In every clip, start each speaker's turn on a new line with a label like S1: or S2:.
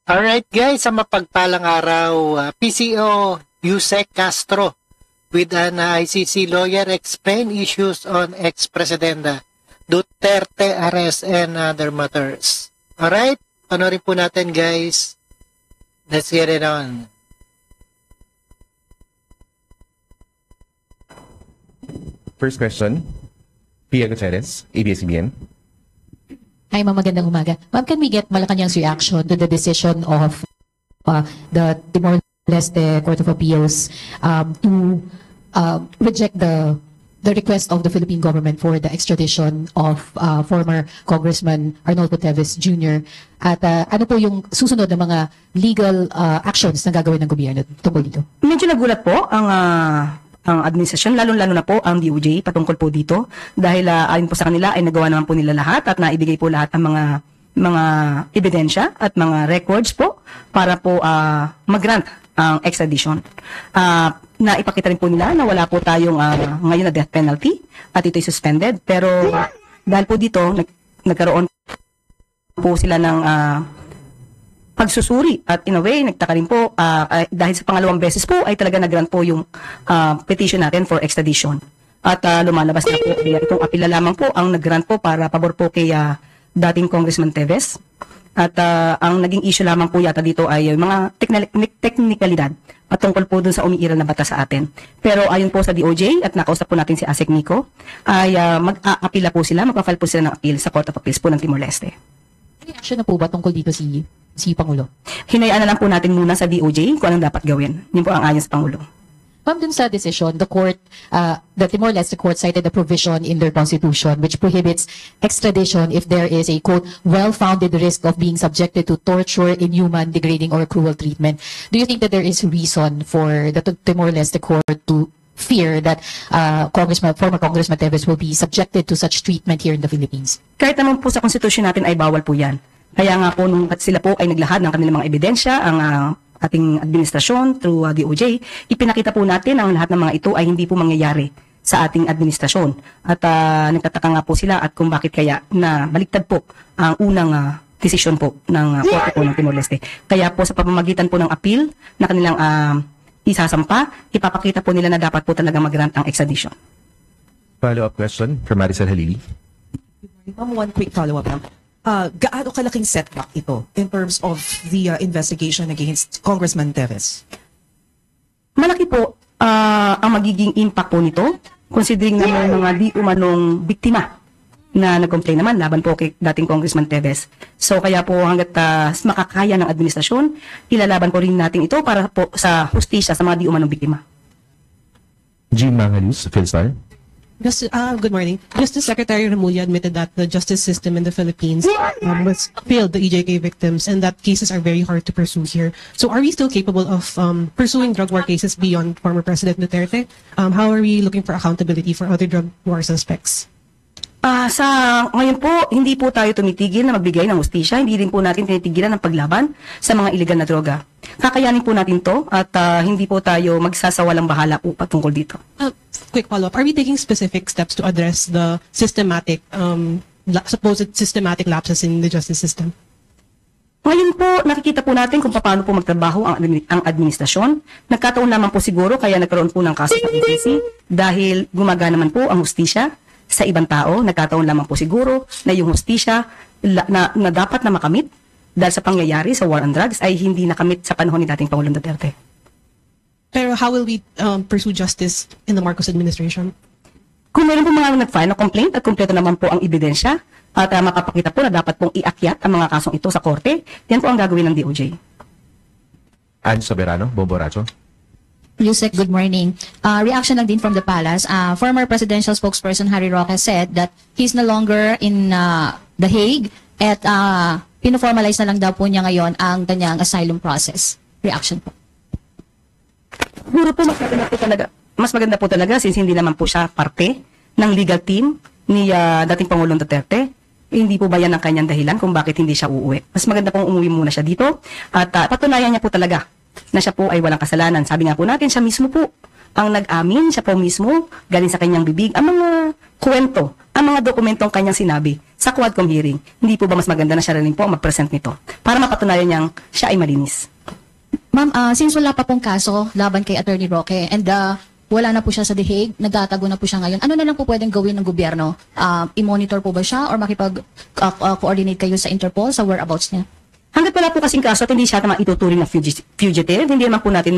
S1: Alright guys, sa mapagpalang araw, PCO Yusek Castro with an ICC lawyer explain issues on ex-president Duterte arrest and other matters. Alright, panorin po natin guys. Let's get it on.
S2: First question, Pia Gutierrez, ABS-CBN.
S3: Hi, ma'am. Magandang umaga. Ma'am, can we get Malacanang's reaction to the decision of the Timor-Leste Court of Appeals to reject the request of the Philippine government for the extradition of former Congressman Arnoldo Teves Jr. At ano po yung susunod na mga legal actions na gagawin ng gobyerno tungkol dito?
S4: Medyo nagulat po ang administrasyon, lalo-lalo na po ang DOJ patungkol po dito dahil ayon po sa kanila ay nagawa naman po nila lahat at naibigay po lahat ng mga ebidensya at mga records po para po mag-grant ang extradition. Naipakita rin po nila na wala po tayong ngayon na death penalty at ito'y suspended, pero dahil po dito nagkaroon po sila ng pagsusuri at in a way nagtaka rin po dahil sa pangalawang beses po ay talaga nag-grant po yung petition natin for extradition at lumalabas na po itong apila lamang po ang nag-grant po para pabor po kay dating Congressman Teves at ang naging issue lamang po yata dito ay mga teknikalidad patungkol po dun sa umiiral na batas sa atin. Pero ayon po sa DOJ at nakausap po natin si ASEC Nico ay mag-aapila po sila, magpa-file po sila ng appeal sa Court of Appeals po ng Timor-Leste.
S3: Reaction na po ba tungkol dito si Pangulo?
S4: Hinayaan na lang po natin muna sa DOJ kung anong dapat gawin. Yun po ang ayon sa Pangulo.
S3: Ma'am, dun sa decision, the Timor-Leste court cited a provision in their constitution which prohibits extradition if there is a, quote, well-founded risk of being subjected to torture, inhuman, degrading, or cruel treatment. Do you think that there is reason for the Timor-Leste court to fear that former Congressman Teves will be subjected to such treatment here in the Philippines?
S4: Kahit naman po sa konstitusyon natin ay bawal po yan. Kaya nga po nung sila po ay naglahad ng kanilang mga ebidensya, ang ating administrasyon through DOJ, ipinakita po natin ang lahat ng mga ito ay hindi po mangyayari sa ating administrasyon. At nagtataka nga po sila at kung bakit kaya na baliktad po ang unang desisyon po ng Korte po ng Timor-Leste. Kaya po sa pamamagitan po ng appeal na kanilang isasampa, ipapakita po nila na dapat po talaga mag-grant ang extradition.
S2: Follow-up question from Maricel Halili.
S5: Ma'am, one quick follow-up lang. Gaano kalaking setback ito in terms of the investigation against Congressman Teves?
S4: Malaki po ang magiging impact po nito considering na may mga di umanong biktima na nag-complain naman laban po kay dating Congressman Teves. So kaya po hanggat makakaya ng administrasyon, ilalaban po rin natin ito para po sa hustisya sa mga di umanong biktima.
S2: Jean Mangalus, Philstar.
S6: Good morning. Justice Secretary Remulla admitted that the justice system in the Philippines failed the EJK victims and that cases are very hard to pursue here. So are we still capable of pursuing drug war cases beyond former President Duterte? How are we looking for accountability for other drug war suspects?
S4: Sa ngayon po, hindi po tayo tumitigil na magbigay ng hustisya, hindi rin po natin tinitigilan ng paglaban sa mga iligal na droga. Kakayanin po natin to at hindi po tayo magsasawalang bahala po patungkol dito.
S6: Quick follow-up. Are we taking specific steps to address the supposed systematic lapses in the justice system?
S4: Ngayon po, nakikita po natin kung paano po magtrabaho ang administrasyon. Nagkataon naman po siguro kaya nagkaroon po ng kaso sa ICC dahil gumagana naman po ang hustisya sa ibang tao. Nagkataon lamang po siguro na yung hustisya na dapat na makamit dahil sa pangyayari sa war on drugs ay hindi nakamit sa panahon ni dating Pangulong Duterte.
S6: Pero how will we pursue justice in the Marcos administration?
S4: Kung meron po mga nag-file na complaint at kumpleto naman po ang ebidensya at mapapakita po na dapat pong iakyat ang mga kasong ito sa korte, yan po ang gagawin ng DOJ.
S2: Ann Soberano, Bomboracho.
S7: Yusek, good morning. Reaction lang din from the palace. Former presidential spokesperson Harry Roque said that he's no longer in The Hague at pinoformalize na lang daw po niya ngayon ang kanyang asylum process. Reaction po.
S4: Siguro po mas maganda po talaga since hindi naman po siya parte ng legal team ni dating Pangulong Duterte. Hindi po ba yan ang kanyang dahilan kung bakit hindi siya uuwi? Mas maganda pong umuwi muna siya dito at patunayan niya po talaga na siya po ay walang kasalanan. Sabi nga po natin, siya mismo po ang nag-amin, siya po mismo, galing sa kanyang bibig, ang mga kwento ang mga dokumentong kanyang sinabi sa Quadcom hearing. Hindi po ba mas maganda na siya rin po ang mag-present nito para mapatunayan niyang siya ay malinis?
S7: Ma'am, since wala pa pong kaso laban kay Attorney Roque and wala na po siya sa The Hague, nagtatago na po siya ngayon, ano na lang po pwedeng gawin ng gobyerno? I-monitor po ba siya or makipag-coordinate kayo sa Interpol sa whereabouts niya?
S4: Hanggat wala po kasing kaso at hindi siya maituturing na fugitive, hindi naman po natin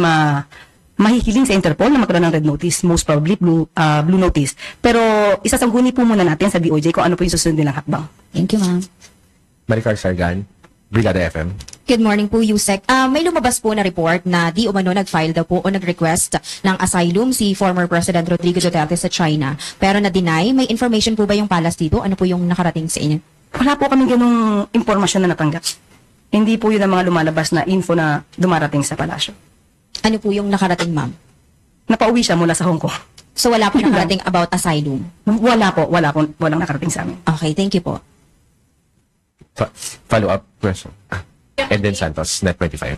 S4: mahihiling sa Interpol na magkaroon ng red notice, most probably blue notice. Pero isasangguni po muna natin sa DOJ kung ano po yung susunod nilang hakbang.
S7: Thank you, ma'am.
S2: Maricar Sargan, Brigada FM.
S8: Good morning po, Yusek. May lumabas po na report na di umano nag-file daw po o nag-request ng asylum si former President Rodrigo Duterte sa China. Pero na-deny, may information po ba yung palas dito? Ano po yung nakarating sa inyo?
S4: Wala po kami ganung impormasyon na natanggap. Hindi po yun ang mga lumalabas na info na dumarating sa palasyo.
S8: Ano po yung nakarating, ma'am?
S4: Napauwi siya mula sa Hong Kong.
S8: So wala po nakarating about asylum?
S4: Walang nakarating sa amin.
S8: Okay, thank you po.
S2: Follow-up question. Eden Santos, Net 25.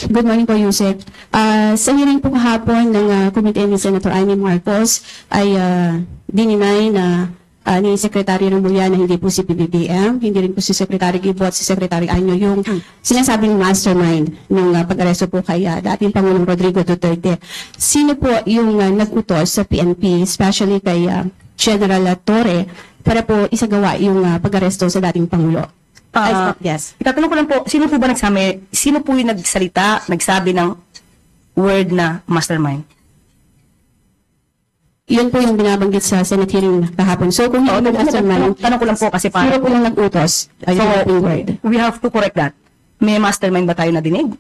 S9: Good morning po, Yusek. Sa hearing po kahapon ng Committee ni Senator Amy Marcos ay dininay na ni Secretary Remulla na hindi po si PBBM, hindi rin po si Secretary Gibo at si Secretary Anyo yung sinasabing mastermind ng pag-aresto po kay dating Pangulong Rodrigo Duterte. Sino po yung nag-utos sa PNP, especially kay General Torre, para po isagawa yung pag-aresto sa dating Pangulo?
S4: Yes. Itatanong ko lang po, sino po yung nagsabi ng word na mastermind?
S9: Yun po yung binabanggit sa Senate hearing kahapon. So kung hindi mastermind,
S4: tanong ko lang po kasi
S9: sino po yung nag-utos? Ayun yung word.
S4: We have to correct that. May mastermind ba tayo na dinig?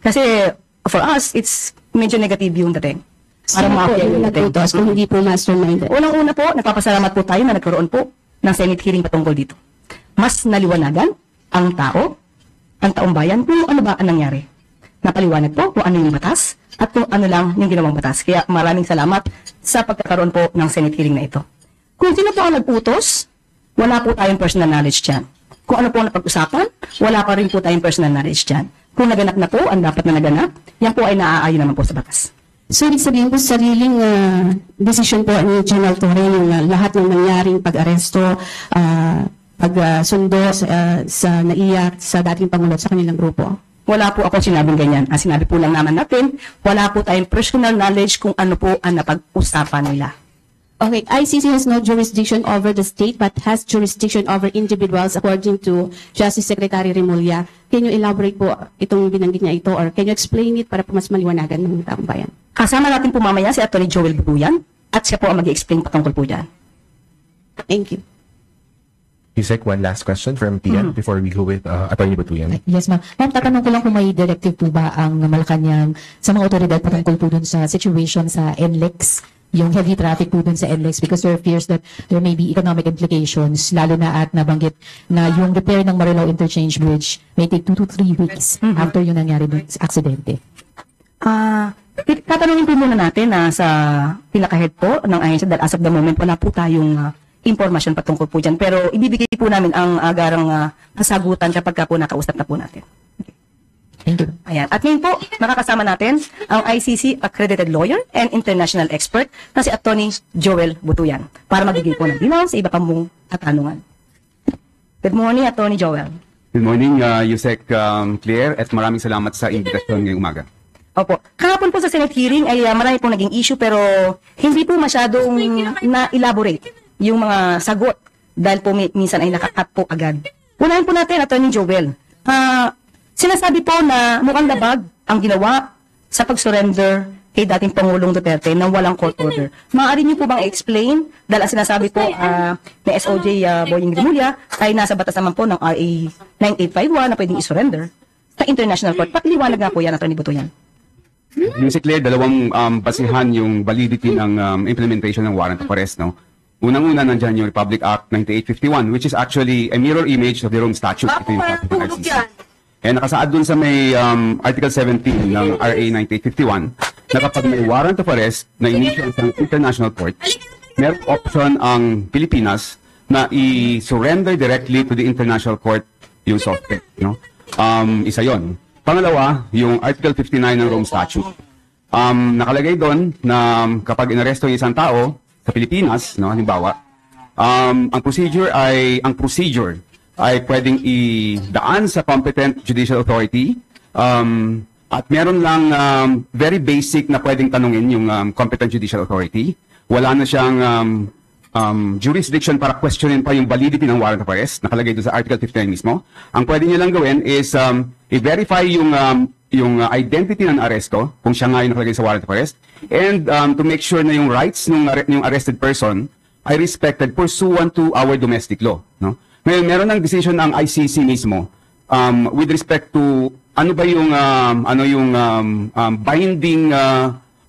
S4: Kasi for us, it's medyo negative yung dating.
S9: Sino po yung nag-utos kung hindi po mastermind?
S4: Unang-una po, nagpapasalamat po tayo na nagkaroon po ng Senate hearing patungkol dito. Mas naliwanagan ang tao, ang taong bayan, kung ano ba ang nangyari. Napaliwanag po kung ano yung batas at kung ano lang yung ginawang batas. Kaya maraming salamat sa pagkakaroon po ng Senate hearing na ito. Kung sino po ang nag-utos, wala po tayong personal knowledge dyan. Kung ano po ang napag-usapan, wala pa rin po tayong personal knowledge dyan. Kung naganap na po, ang dapat na naganap, yan po ay naaayon naman po sa batas.
S9: So, ibig sabihin po, sariling decision po ni General Torre yung lahat ng nangyaring pag-aresto, pagsundo sa NAIA, sa dating Pangulo at sa kanilang grupo.
S4: Wala po akong sinabing ganyan. Ang sinabi po lang naman natin, wala po tayong personal knowledge kung ano po ang napag-usapan nila.
S9: Okay, ICC has no jurisdiction over the state but has jurisdiction over individuals according to Justice Secretary Remulla. Can you elaborate po itong binanggit niya ito or can you explain it para po mas maliwanagan ng taong bayan?
S4: Kasama natin po mamaya si Atty. Joel Butuyan at siya po ang mag-i-explain patungkol po dyan.
S9: Thank you.
S2: Yusek, one last question from Tian before we go with Atty. Batuyan.
S3: Yes, ma'am. Ma'am, tatanong ko lang kung may directive po ba ang Malacanang sa mga otoridad patungkol po dun sa situation sa NLEX, yung heavy traffic po dun sa NLEX because there are fears that there may be economic implications, lalo na at nabanggit na yung repair ng Marilao Interchange Bridge may take 2 to 3 weeks after yung nangyari dun sa aksidente.
S4: Tatanungin po muna natin na sa pinaka-head po ng ahensya dahil as of the moment wala po tayong impormasyon patungkol po dyan. Pero ibibigay po namin ang agarang kasagutan kapag po nakausap na po natin. Okay.
S3: Thank you.
S4: Ayan. At ngayon po, makakasama natin ang ICC accredited lawyer and international expert na si Atty. Joel Butuyan para magbigay po ng linaw sa iba pang mong katanungan. Good morning, Atty. Joel.
S10: Good morning, Yusek Claire, at maraming salamat sa imbitasyon ngayong umaga.
S4: Opo. Kahapon po sa Senate hearing ay marami pong naging issue pero hindi po masyadong na-elaborate yung mga sagot dahil po minsan ay nakakat po agad. Unahin po natin, Atty. Joel. Sinasabi po na mukhang labag ang ginawa sa pag-surrender kay dating Pangulong Duterte nang walang court order. Maaari niyo po bang i-explain dahil ang sinasabi po ni SOJ Boying Remulla ay nasa batas naman po ng RA 9851 na pwedeng i-surrender sa international court. Pakiliwanag nga po yan, Atty. Butuyan.
S10: Yusek Claire, dalawang basihan yung validity ng implementation ng warrant of arrest, no? Unang-una nandiyan yung Republic Act 9851, which is actually a mirror image of the Rome Statute. Ito yung ICC. And nakasaad dun sa may Article 17 ng RA 9851 na kapag may warrant of arrest na initial ng international court, merong option ang Pilipinas na i-surrender directly to the international court yung suspect. No? Isa yon. Pangalawa, yung Article 59 ng Rome Statute. nakalagay doon na kapag inaresto yung isang tao sa Pilipinas, no, halimbawa, ang procedure ay pwedeng idaan sa competent judicial authority, at meron lang very basic na pwedeng tanungin yung competent judicial authority. Wala na siyang jurisdiction para questionin pa yung validity ng warrant of arrest, nakalagay doon sa Article 59 mismo. Ang pwede niyo lang gawin is i-verify yung identity ng aresto, kung siya nga yung nakalagay sa warrant of arrest, and to make sure na yung rights ng arrested person ay respected pursuant to our domestic law. No? Ngayon, meron ng decision ang ICC mismo with respect to ano ba yung binding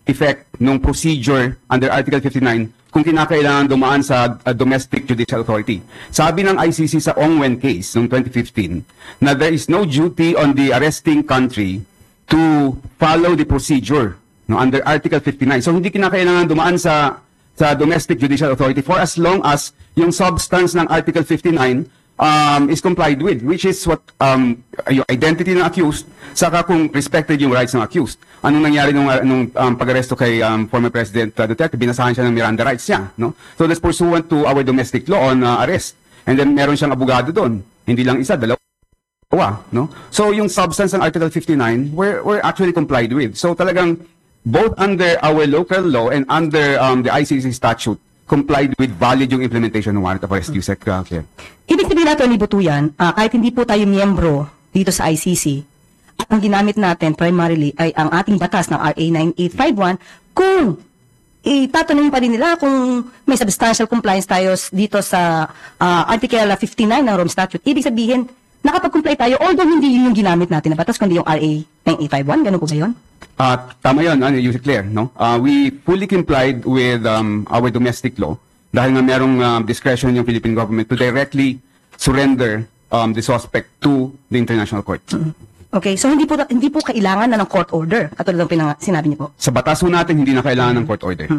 S10: effect ng procedure under Article 59 kung kinakailangan dumaan sa domestic judicial authority. Sabi ng ICC sa Ongwen case noong 2015 na there is no duty on the arresting country to follow the procedure no, under Article 59. So hindi kinakailangan dumaan sa domestic judicial authority for as long as yung substance ng Article 59 is complied with, which is what yung identity ng accused, saka kung respected yung rights ng accused. Anong nangyari nung pag-aresto kay former President Duterte? Binasahan siya ng Miranda rights niya, no? So that's pursuant to our domestic law on arrest. And then meron siyang abogado doon. Hindi lang isa, dalawa, no? So yung substance ng Article 59 were actually complied with. So talagang both under our local law and under the ICC statute complied with valid yung implementation ng warrant of arrest, Yusek.
S4: Ibig sabihin natin, ni Butuyan, kahit hindi po tayo miyembro dito sa ICC, at ang ginamit natin primarily ay ang ating batas ng RA 9851, kung itatanungin pa rin nila kung may substantial compliance tayo dito sa Article 59 ng Rome Statute, ibig sabihin, nakapag-comply tayo, although hindi yun yung ginamit natin na batas, kundi yung RA 9851, ganun po ba yun?
S10: Tama yun, Yusek Claire, no? We fully complied with our domestic law dahil nga merong discretion yung Philippine government to directly surrender the suspect to the international court.
S4: Okay, so hindi po kailangan na ng court order, katulad ng sinabi niyo po.
S10: Sa batas po natin, hindi na kailangan ng court order.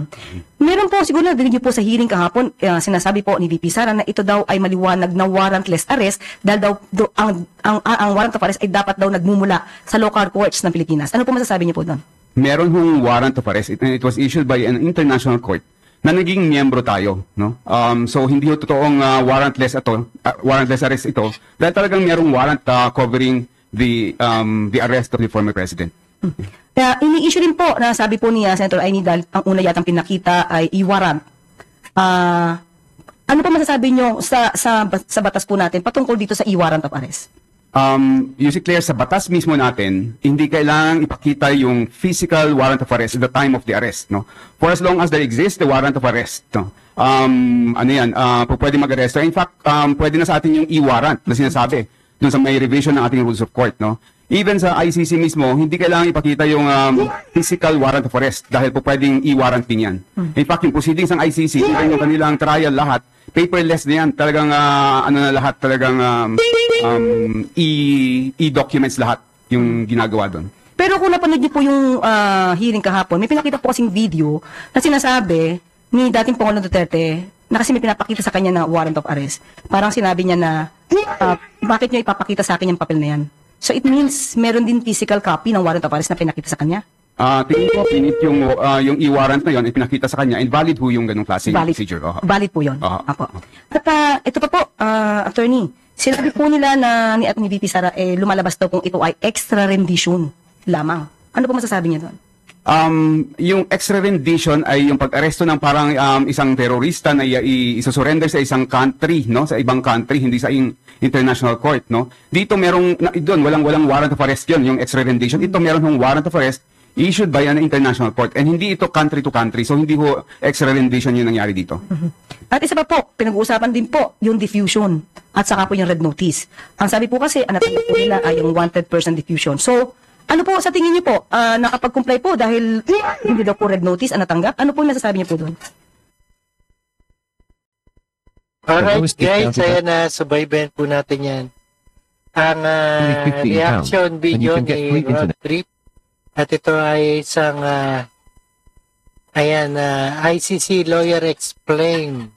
S4: Meron po, siguro nadinig niyo po sa hearing kahapon, sinasabi po ni VP Sara na ito daw ay maliwanag na warrantless arrest dahil daw ang warrant of arrest ay dapat daw nagmumula sa local courts ng Pilipinas. Ano po masasabi niyo po doon? Meron
S10: hong warrant of arrest, and it was issued by an international court na naging miyembro tayo, no? So hindi ho totoong warrantless arrest ito dahil talagang merong warrant covering the arrest of the former president.
S4: Kaya ini-issue rin po na sabi po ni Senator Aini dahil ang una yatang pinakita ay i-warrant. Ano po masasabi nyo sa batas po natin patungkol dito sa i-warrant of arrest?
S10: Yusek Claire, sa batas mismo natin, hindi kailangang ipakita yung physical warrant of arrest at the time of the arrest, no? For as long as there exists the warrant of arrest, no? Pwede mag-arresto. In fact, pwede na sa atin yung i-warrant na sinasabi dun sa may revision ng ating rules of court, no? Even sa ICC mismo, hindi kailangan ipakita yung physical warrant of arrest dahil po pwedeng i-warrant din yan. In fact, yung proceedings ng ICC, yung kanilang trial lahat, paperless na yan. Talagang, lahat, talagang e-documents lahat yung ginagawa doon. Pero kung napanood niyo po yung hearing kahapon, may pinakita po kasing video na sinasabi ni dating Pangulong Duterte na kasi may pinapakita sa kanya na warrant of arrest. Parang sinabi niya na, bakit niyo ipapakita sa akin yung papel na yan? So it means meron din physical copy ng warrant of arrest na pinakita sa kanya? Tingin ko, yung e-warrant na yun, ipinakita sa kanya, and valid ho yung ganung klase procedure.
S4: Valid po yun. Apo. At ito pa po, attorney, sinabi po nila na ni VP Sara, lumalabas daw kung ito ay extra rendition lamang. Ano po masasabi niya doon?
S10: Yung extra rendition ay yung pag-aresto ng parang isang terorista na isusurrender sa isang country, no? Sa ibang country, hindi sa international court, no? Dito doon walang warrant of arrest yun, yung extra rendition. Ito meron hong warrant of arrest issued by an international court, and hindi ito country to country, so hindi ho extra rendition yung nangyari dito.
S4: At isa pa po, pinag-uusapan din po yung diffusion at saka po yung red notice. Ang sabi po kasi, ang natanggap po nila ay yung wanted person diffusion. So, ano po sa tingin niyo po, nakapag-comply po dahil hindi daw po red notice ang natanggap? Ano po yung nasasabi niyo po doon?
S1: Alright guys, ayan na, subaybayan po natin yan. Ang reaction video ni Rod Trip, at ito ay isang ICC lawyer explain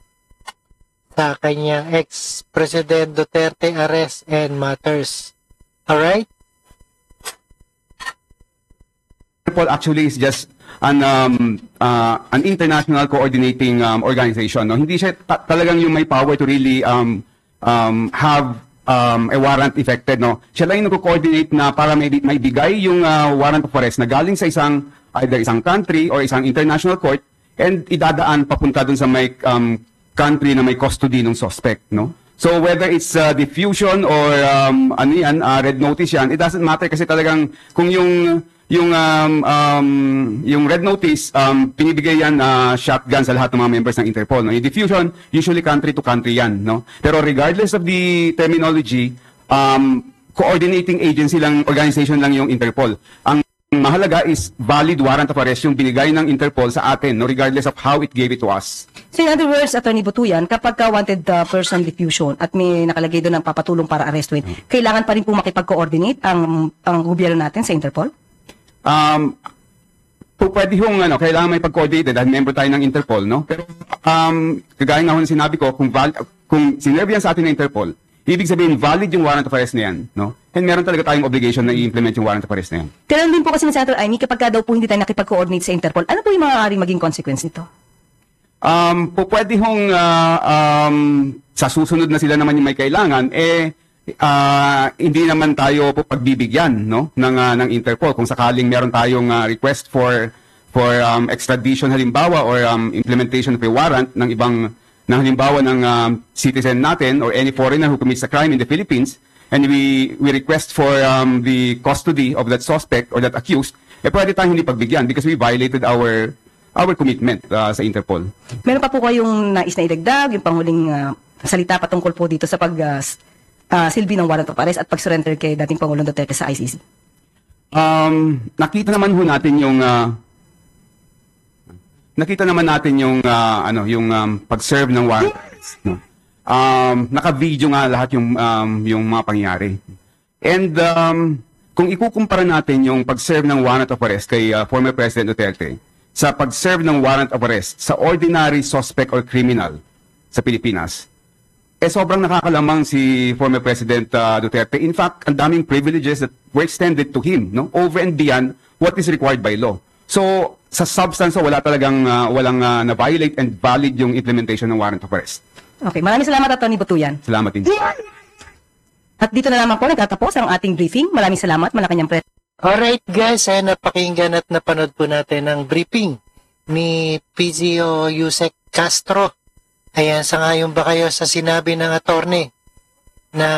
S1: sa kanyang ex-President Duterte arrest and matters. Alright?
S10: Actually is just an international coordinating organization. No? Hindi siya talagang yung may power to really have a warrant effected. No? Siya lang yung nag-coordinate na para may bigay yung warrant of arrest na galing sa either isang country or isang international court and idadaan papunta dun sa may country na may custody ng suspect. No? So whether it's diffusion or red notice yan, it doesn't matter kasi talagang kung yung red notice, pinibigay yan shotgun sa lahat ng mga members ng Interpol. No? Yung diffusion, usually country to country yan. No? Pero regardless of the terminology, coordinating agency lang, organization lang yung Interpol. Ang mahalaga is valid warrant of arrest yung binigay ng Interpol sa atin, no? Regardless of how it gave it to us.
S4: So in other words, Attorney Butuyan, kapag wanted person diffusion at may nakalagay doon ng papatulong para arrestuin, kailangan pa rin po makipag-coordinate ang gobyerno natin sa Interpol?
S10: Pwede hong kailangan may pag-coordinate dahil member tayo ng Interpol, no? Pero kagaya nga ho na sinabi ko, kung sinerve yan sa atin ng Interpol, ibig sabihin valid yung warrant of arrest na yan, no? And meron talaga tayong obligation na i-implement yung warrant of arrest na yan.
S4: Kailan din po kasi ni Senator Amy, kapag daw po hindi tayo nakipag-coordinate sa Interpol, ano po yung maaaring maging consequence nito?
S10: Pwede hong sa susunod na sila naman yung may kailangan, hindi naman tayo po pagbibigyan, no, ng Interpol kung sakaling meron tayong request for extradition halimbawa or implementation of a warrant ng ibang halimbawa ng citizen natin or any foreigner who commits a crime in the Philippines, and we request for the custody of that suspect or that accused, pwede tayong hindi pagbigyan because we violated our commitment sa Interpol.
S4: Meron pa po kayong nais na idagdag, yung panghuling salita patungkol po dito sa silbi ng warrant of arrest at pag-surrender kay dating Pangulong Duterte sa ICC?
S10: Nakita naman natin yung pag-serve ng warrant of arrest, no? Naka-video nga lahat yung mga pangyayari. And kung ikukumpara natin yung pag-serve ng warrant of arrest kay former President Duterte sa pag-serve ng warrant of arrest sa ordinary suspect or criminal sa Pilipinas, sobrang nakakalamang si former President Duterte. In fact, ang daming privileges that were extended to him, no, over and beyond what is required by law. So, sa substance, walang na-violate and valid yung implementation ng warrant of arrest.
S4: Okay, maraming salamat, Atty. Butuyan.
S10: Salamat din.
S4: At dito na naman po nagtatapos ang ating briefing. Maraming salamat, Malacanang Press.
S1: Alright guys, napakinggan at napanood po natin ang briefing ni PCO Yusek Castro. Ayan, sangayon ba kayo sa sinabi ng attorney na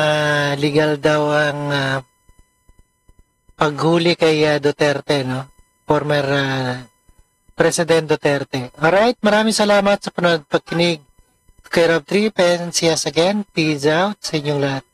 S1: legal daw ang paghuli kay Duterte, no? Former President Duterte. Alright, maraming salamat sa panood pagkinig. Kay Rob Trip and see us again. Peace out sa inyong lahat.